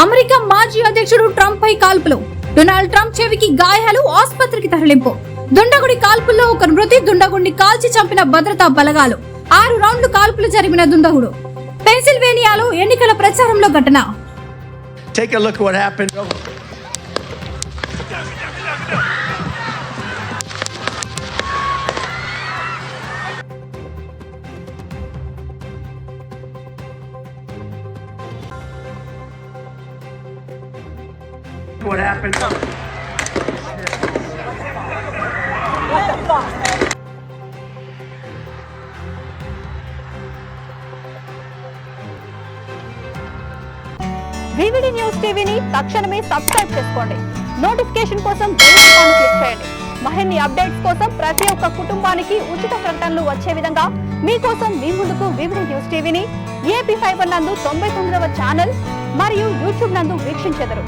America మాజీ అధ్యక్షుడు Trump పై కాల్పులు. డొనాల్డ్ ట్రంప్ చెవికి గాయాలు, ఆసుపత్రికి తరలింపు. దుండగుడి కాల్పుల్లో ఒక మృతి. దుండగుడిని కాల్చి చంపిన భద్రతా బలగాలు. 6 రౌండ్లు కాల్పులు జరిపిన దుండగుడు. పెన్సిల్వేనియాలో ఎన్నికల ప్రచారంలో ఘటన. Take a look at what happened. What happened? What the fuck? VVD news టీవీని తక్షణమే సబ్స్క్రైబ్ చేసుకోండి. నోటిఫికేషన్ కోసం బెల్ ఐకాన్ క్లిక్ చేయండి. మరిన్ని అప్డేట్స్ కోసం ప్రతి ఒక్క కుటుంబానికి ఉచిత ప్రకటనలు వచ్చే విధంగా మీకోసం మీ ముందుకు VVD న్యూస్ టీవీని AP ఫైబర్ నందు 99వ ఛానల్ మరియు యూట్యూబ్ నందు వీక్షించెదరు.